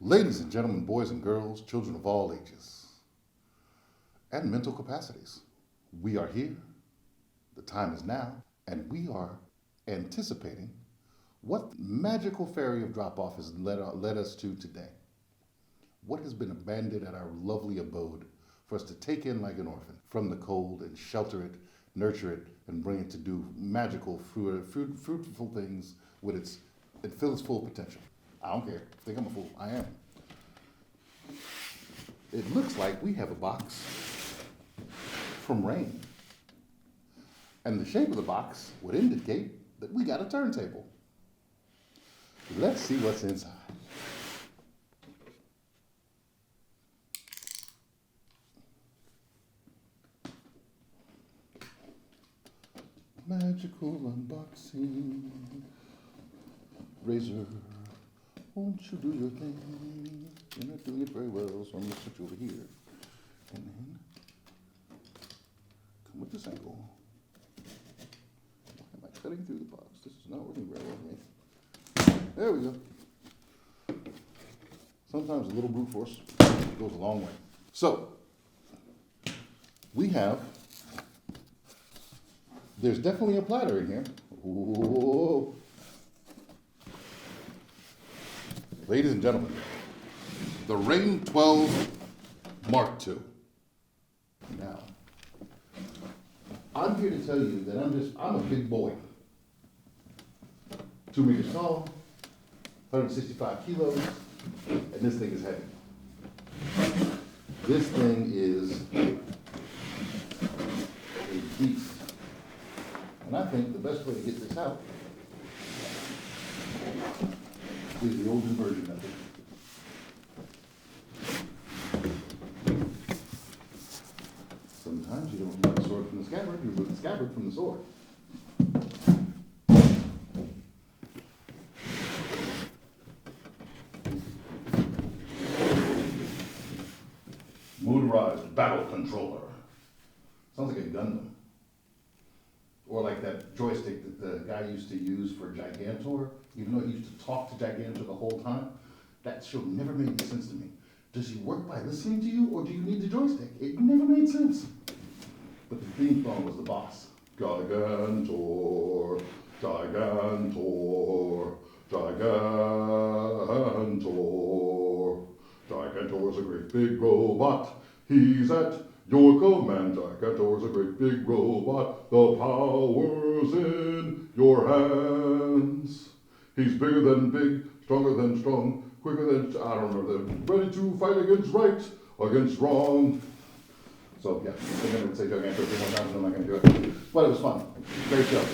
Ladies and gentlemen, boys and girls, children of all ages, and mental capacities, we are here, the time is now, and we are anticipating what magical fairy of drop-off has led us to today. What has been abandoned at our lovely abode for us to take in like an orphan from the cold and shelter it, nurture it, and bring it to do magical, fruitful things with and fill its full potential. I don't care. I think I'm a fool. I am. It looks like we have a box from RANE. And the shape of the box would indicate that we got a turntable. Let's see what's inside. Magical unboxing. Razor, won't you do your thing? You're not doing it very well, so I'm going to switch over here. And then come with this angle. Why am I cutting through the box? This is not working very well for me. There we go. Sometimes a little brute force goes a long way. So, there's definitely a platter in here. Whoa. Ladies and gentlemen, the RANE72 MKII. Now, I'm here to tell you that I'm a big boy. 2 meters tall, 165 kilos, and this thing is heavy. This thing is a beast. And I think the best way to get this out is the older version of it. Sometimes you don't remove the sword from the scabbard, you remove the scabbard from the sword. Motorized battle controller. Sounds like a Gundam. Or like that joystick that the guy used to use for Gigantor, even though he used to talk to Gigantor the whole time. That show never made any sense to me. Does he work by listening to you, or do you need the joystick? It never made sense. But the theme song was the boss. Gigantor, Gigantor, Gigantor. Gigantor's a great big robot. He's at your command. Gigantor's a great big robot. The power's in your hands. He's bigger than big, stronger than strong, quicker than, I don't remember them. Ready to fight against right, against wrong. So yeah, I'm going to say Gigantor 3 more times and I'm not going to do it. But it was fun. Great show.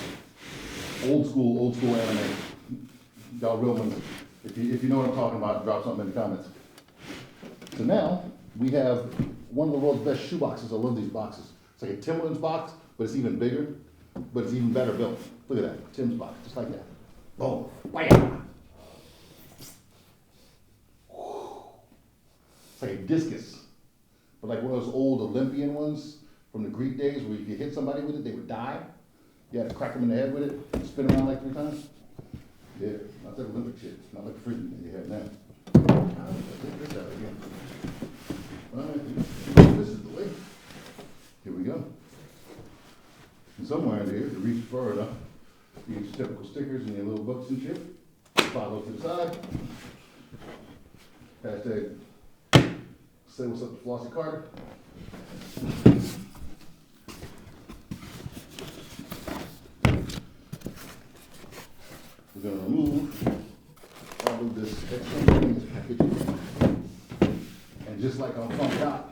Old school anime. Y'all real ones. If you know what I'm talking about, drop something in the comments. So now we have one of the world's best shoe boxes. I love these boxes. It's like a Timberland's box, but it's even bigger, but it's even better built. Look at that, Tim's box, just like that. Boom, bam. It's like a discus, but like one of those old Olympian ones from the Greek days where if you hit somebody with it, they would die. You had to crack them in the head with it, spin around like 3 times. Yeah, not that Olympic shit, not like the frisbee that you have now. Take this out again. All right, this is the way. Here we go. And somewhere in here, if you reach far enough, you get your typical stickers and your little books and shit. File those to the side. Hashtag say what's up to Flossie Carter. We're going to remove all of this extra things packaging. And just like on Funk Dot,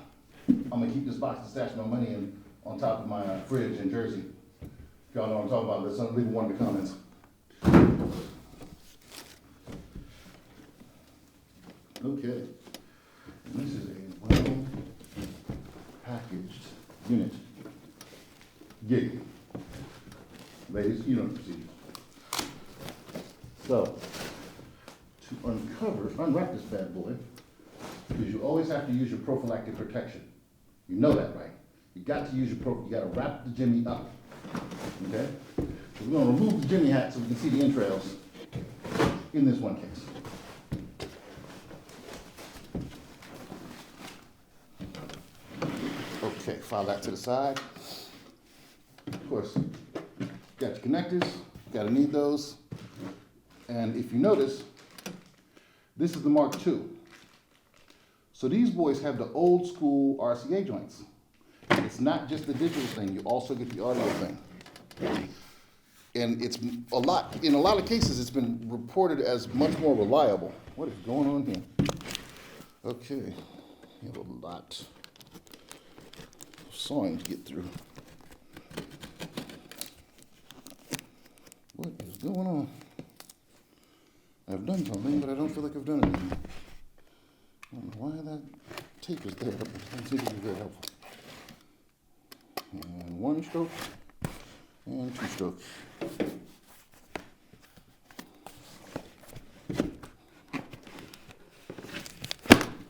I'm going to keep this box to stash my money in on top of my fridge in Jersey. If y'all know what I'm talking about, let's leave one in the comments. Okay. And this is a well-packaged unit. Gig. Ladies, you know the procedure. So, to unwrap this bad boy, because you always have to use your prophylactic protection. You know that, right? You got to use you got to wrap the jimmy up. Okay? So we're going to remove the jimmy hat so we can see the entrails in this one case. file that to the side. Of course, got your connectors, gotta need those. And if you notice, this is the Mark II. So these boys have the old school RCA joints. It's not just the digital thing, you also get the audio thing. And it's in a lot of cases, it's been reported as much more reliable. What is going on here? Okay, we have a lot of sawing to get through. What is going on? I've done something, but I don't feel like I've done anything. I don't know why that tape is there, but it doesn't seem to be very helpful. And one stroke, and two strokes.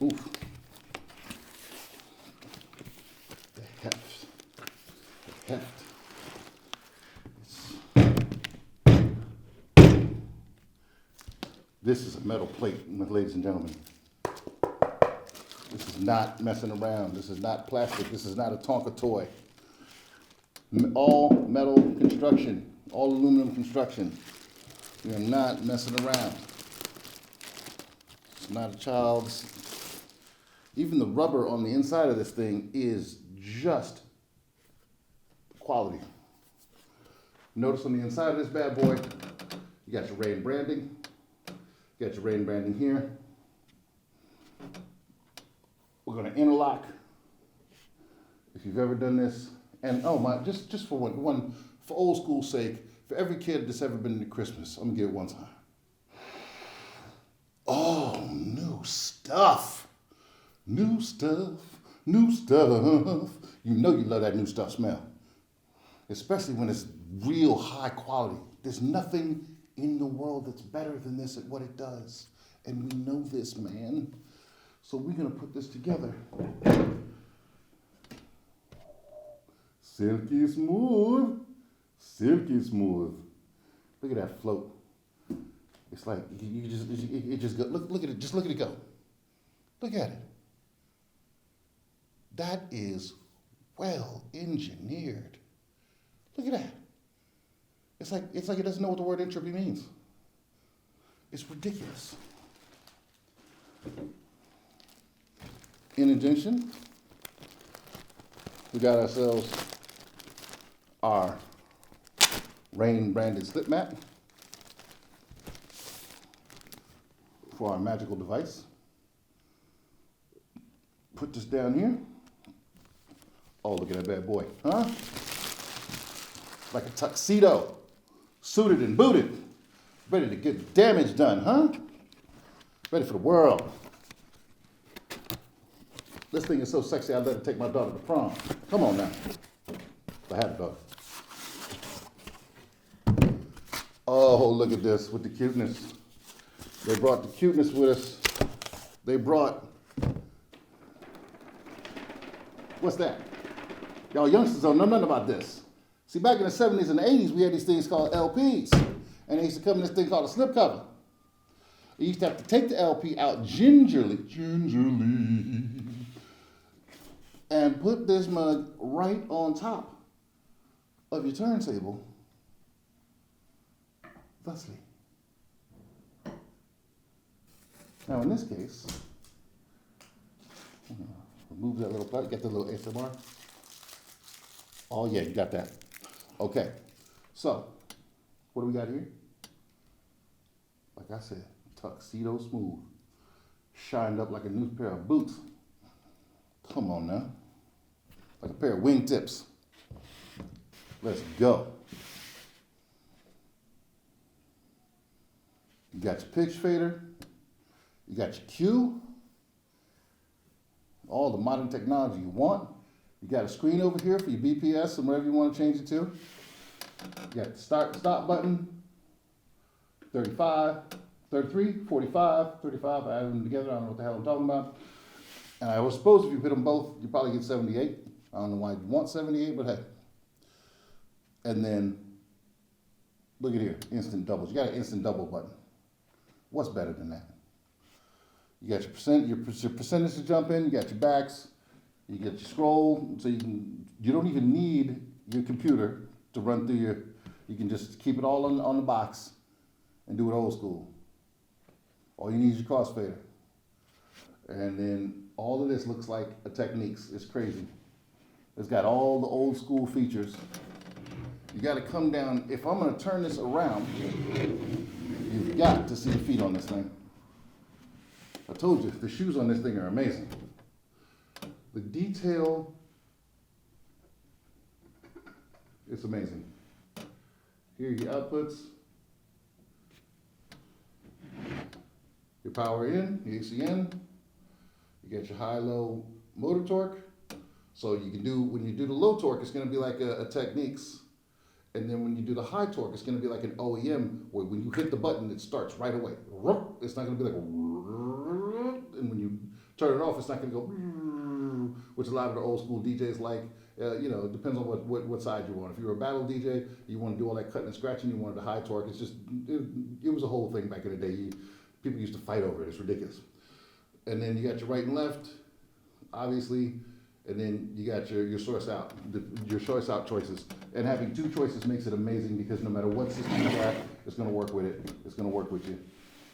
Oof. The heft. The heft. This is a metal plate, ladies and gentlemen. This is not messing around. This is not plastic. This is not a Tonka toy. All metal construction, all aluminum construction. We are not messing around. It's not a child's. Even the rubber on the inside of this thing is just quality. Notice on the inside of this bad boy, you got your RANE branding. You got your RANE branding here. We're going to interlock. If you've ever done this, and oh my, just for one for old school's sake, for every kid that's ever been to Christmas, I'm gonna give it one time. Oh, new stuff, new stuff, new stuff. You know you love that new stuff smell, especially when it's real high quality. There's nothing in the world that's better than this at what it does, and we know this, man. So we're gonna put this together. Silky smooth, silky smooth. Look at that float. It's like it just go. Look at it. Just look at it go. Look at it. That is well engineered. Look at that. It's like it doesn't know what the word entropy means. It's ridiculous. In addition, we got ourselves our RANE branded slip mat for our magical device. Put this down here. Oh, look at that bad boy, huh? Like a tuxedo, suited and booted, ready to get damage done, huh? Ready for the world. This thing is so sexy, I'd let it take my daughter to prom. Come on now. If I had a daughter. Oh, look at this with the cuteness. They brought the cuteness with us. They brought, what's that? Y'all youngsters don't know nothing about this. See, back in the 70s and the 80s, we had these things called LPs. And they used to come in this thing called a slipcover. You used to have to take the LP out gingerly, and put this mug right on top of your turntable, thusly. Now in this case, remove that little part, get the little ASMR. Oh yeah, you got that. Okay, so what do we got here? Like I said, tuxedo smooth, shined up like a new pair of boots. Come on now, like a pair of wingtips. Let's go. You got your pitch fader, you got your cue, all the modern technology you want. You got a screen over here for your BPS and wherever you want to change it to. You got the stop button, 35, 33, 45, 35. I have them together. I don't know what the hell I'm talking about. And I suppose if you hit them both, you probably get 78. I don't know why you want 78, but hey. And then, look at here, instant doubles. You got an instant double button. What's better than that? You got your percentage to jump in. You got your backs. You get your scroll, so you don't even need your computer to run through you can just keep it all on the box and do it old school. All you need is your crossfader. And then all of this looks like a Technics. It's crazy. It's got all the old school features. You gotta come down. If I'm gonna turn this around, you've got to see the feet on this thing. I told you, the shoes on this thing are amazing. The detail, it's amazing. Here are your outputs. Your power in, your ACN. You get your high-low motor torque. So you can do, when you do the low torque, it's gonna be like a Technics. And then when you do the high torque, it's gonna be like an OEM, where when you hit the button, it starts right away. It's not gonna be like, and when you turn it off, it's not gonna go, which a lot of the old school DJs like. You know, it depends on what side you want. If you're a battle DJ, you want to do all that cutting and scratching, you wanted the high torque. It's just, it was a whole thing back in the day. People used to fight over it. It's ridiculous. And then you got your right and left, obviously, and then you got your source out, your source out choices. And having two choices makes it amazing, because no matter what system you got, it's gonna work with it. It's gonna work with you.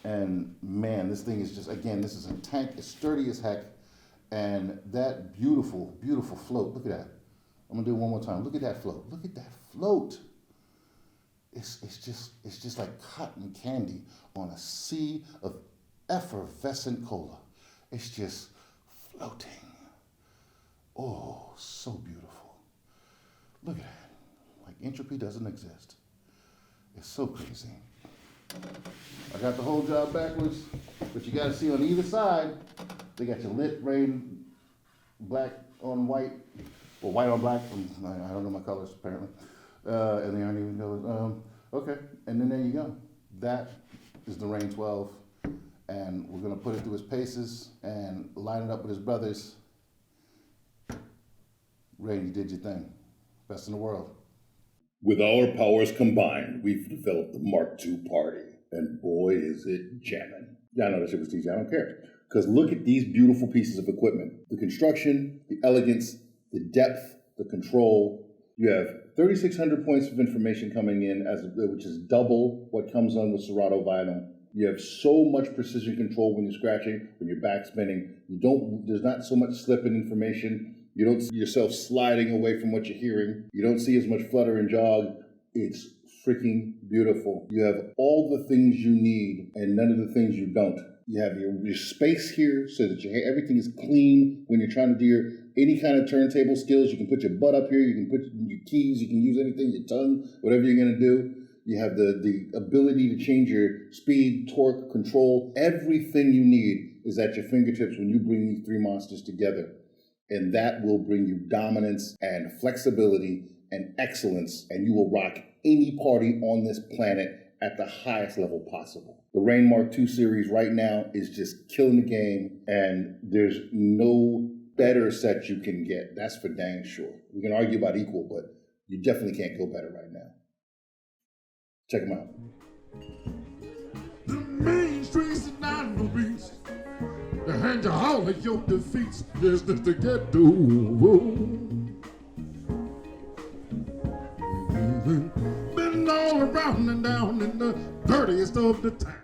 And man, this thing is just, again, this is a tank. It's sturdy as heck. And that beautiful, beautiful float, look at that. I'm gonna do it one more time. Look at that float. Look at that float. It's just like cotton candy on a sea of effervescent cola. It's just floating. Oh, so beautiful. Look at that. Like entropy doesn't exist. It's so crazy. I got the whole job backwards, but you gotta see on either side, they got your lit RANE black on white, or white on black. I don't know my colors apparently. And they aren't even know. Okay, and then there you go. That is the RANE 12. And we're gonna put it through his paces and line it up with his brothers. RANE, you did your thing. Best in the world. With our powers combined, we've developed the Mark II party. And boy, is it jamming. Yeah, I know that shit was TJ, I don't care. Because look at these beautiful pieces of equipment. The construction, the elegance, the depth, the control. You have 3,600 points of information coming in, which is double what comes on with Serato vinyl. You have so much precision control when you're scratching, when you're backspinning. There's not so much slip in information. You don't see yourself sliding away from what you're hearing. You don't see as much flutter and jog. It's freaking beautiful. You have all the things you need and none of the things you don't. You have your space here so that everything is clean when you're trying to do any kind of turntable skills. You can put your butt up here. You can put your keys. You can use anything, your tongue, whatever you're going to do. You have the ability to change your speed, torque, control. Everything you need is at your fingertips when you bring these three monsters together. And that will bring you dominance and flexibility and excellence, and you will rock any party on this planet at the highest level possible. The RANE Mark II series right now is just killing the game, and there's no better set you can get. That's for dang sure. We can argue about equal, but you definitely can't go better right now. Check them out. The main streets and not the beats. To hand you all of your defeats. Yes, this to get to. Been all around and down in the dirtiest of the town.